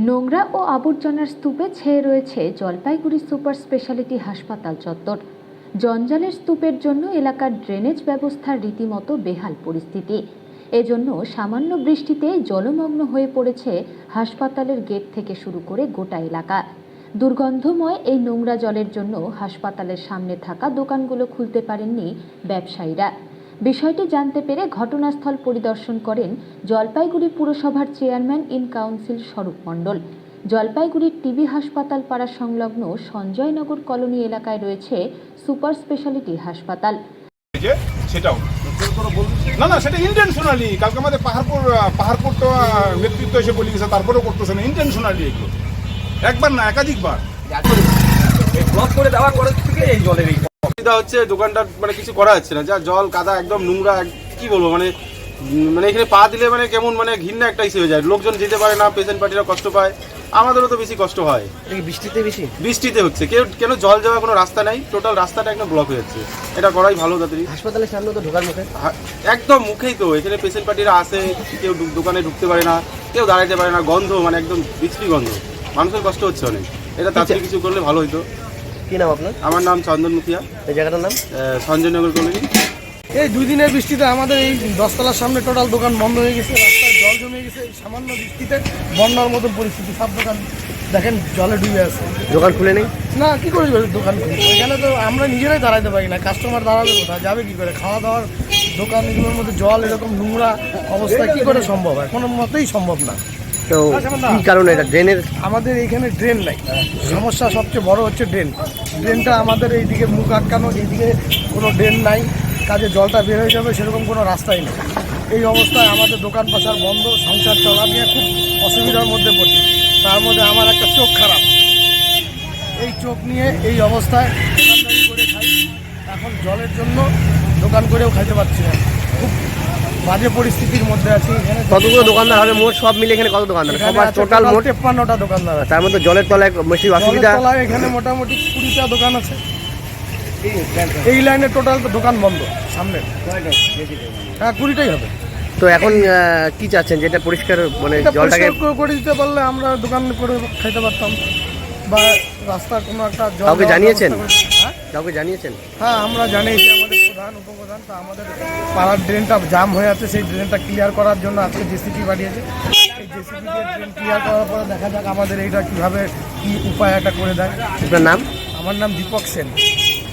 নোংরা ও আবর্জনার স্তূপে ছেয়ে রয়েছে জলপাইগুড়ি সুপার স্পেশালিটি হাসপাতাল চত্বর। জঞ্জালের স্তূপের জন্য এলাকার ড্রেনেজ ব্যবস্থার রীতিমতো বেহাল পরিস্থিতি। এজন্য সামান্য বৃষ্টিতে জলমগ্ন হয়ে পড়েছে হাসপাতালের গেট থেকে শুরু করে গোটা এলাকা। দুর্গন্ধময় এই নোংরা জলের জন্য হাসপাতালের সামনে থাকা দোকানগুলো খুলতে পারেননি ব্যবসায়ীরা। বিষয়টি জানতে পেরে ঘটনাস্থল পরিদর্শন করেন জলপাইগুড়ি পুরসভার চেয়ারম্যান ইন কাউন্সিল স্বরূপ মণ্ডল। জলপাইগুড়ির টিবি হাসপাতাল পাড়া সংলগ্ন সঞ্জয়নগর কলোনি এলাকায় রয়েছে সুপার স্পেশালিটি হাসপাতাল। সেটাও না না, সেটা ইন্টেনশনালি। কালকে আমাদের পাহাড়পুর তো নেতৃত্ব এসে বলে গেছে, তারপরেও করতেছে না ইন্টেনশনালি। এগুলো একবার না, একাধিকবার ব্লক করে দেওয়ার পরে থেকে এই জলের এই অসুবিধা হচ্ছে। দোকানটার মানে কিছু করা যাচ্ছে না, যা জল কাদা একদম নোংরা। কি বলবো, মানে এখানে পা দিলে মানে কেমন মানে ঘৃণা একটা ইস্যু হয়ে যায়। লোকজন যেতে পারে না, পেশেন্ট পার্টিরা কষ্ট পায়, আমাদেরও তো বেশি কষ্ট হয়। বৃষ্টিতে হচ্ছে কেন জল যাওয়ার কোনো রাস্তা নাই, টোটাল রাস্তাটা একদম ব্লক হয়ে যাচ্ছে। এটা করাই ভালো তাড়াতাড়ি। হাসপাতালের সামনে তো ঢোকার মুখে একদম মুখেই তো এখানে পেশেন্ট পার্টিরা আসে, কেউ দোকানে ঢুকতে পারে না, কেউ দাঁড়াইতে পারে না, গন্ধ মানে একদম বিশ্রী গন্ধ। মানুষের কষ্ট হচ্ছে অনেক। এটা তাড়াতাড়ি কিছু করলে ভালো হতো। কি নাম আপনার? আমার নাম চন্দন মুখিয়া। এই জায়গাটার নাম সঞ্জয়নগর কলোনি। এই 2 দিনের বৃষ্টিতে আমাদের এই 10 তলার সামনে টোটাল দোকান বন্ধ হয়ে গেছে, রাস্তায় জল জমে গেছে। সামান্য বৃষ্টিতে বন্যার মতো পরিস্থিতি, সব দোকান দেখেন জলে ডুবে আছে। দোকান খুলে নেই না, কি করে দোকান খুলবে? এখানে তো আমরা নিজেরাই দাঁড়াইতে পারি না, কাস্টমার দাঁড়াবে কোথায়, যাবে কি করে? খাওয়া দাওয়ার দোকান এগুলোর মধ্যে জল এরকম নোংরা অবস্থা কি করে সম্ভব হয়? কোনো মতেই সম্ভব না। তো কি কারণে এটা ড্রেনের? আমাদের এইখানে ড্রেন নাই, সমস্যা সবচেয়ে বড় হচ্ছে ড্রেনটা আমাদের এইদিকে মুখ আটকানো, এইদিকে কোনো ড্রেন নাই, কাজে জলটা বের হয়ে যাবে সেরকম কোনো রাস্তাই নেই। এই অবস্থায় আমাদের দোকান পাশার বন্ধ, সংসার চলা নিয়ে খুব অসুবিধার মধ্যে পড়ছি। তার মধ্যে আমার একটা চোখ খারাপ, এই চোখ নিয়ে এই অবস্থায় দোকানদারি করে খাই। এখন জলের জন্য দোকান করেও খাইতে পারছি না, খুব বাজে পরিস্থিতির মধ্যে আছি। এখানে কতগুলো দোকানদার হবে মোট? সব মিলে এখানে কত দোকানদার? সবার টোটাল মোট 53টা দোকানদার আছে। তার মধ্যে জলের তলায় বেশি অসুবিধা। জলের তলায় এখানে মোটামুটি 20টা দোকান আছে। এই লাইনে টোটাল দোকান বন্ধ সামনে। হ্যাঁ, 20টাই হবে। তো এখন কি চাচ্ছেন, যেটা পরিষ্কার মানে জলটাকে করে দিতে পারলে আমরা দোকান করে খাইতে পারতাম, বা রাস্তা কোনো একটা জল। কাউকে জানিয়েছেন? হ্যাঁ, কাউকে জানিয়েছেন? হ্যাঁ, আমরা জানিয়েছি আমাদের প্রধান উপপ্রধান। তা আমাদের পাড়ার ড্রেনটা জাম হয়ে আছে, সেই ড্রেনটা ক্লিয়ার করার জন্য আজকে জেসিপি পাঠিয়েছে। এই জেসিপি দিয়ে ড্রেন ক্লিয়ার করার পরে দেখা যাক আমাদের এইটা কীভাবে কী উপায় একটা করে দেয়। আপনার নাম? আমার নাম দীপক সেন।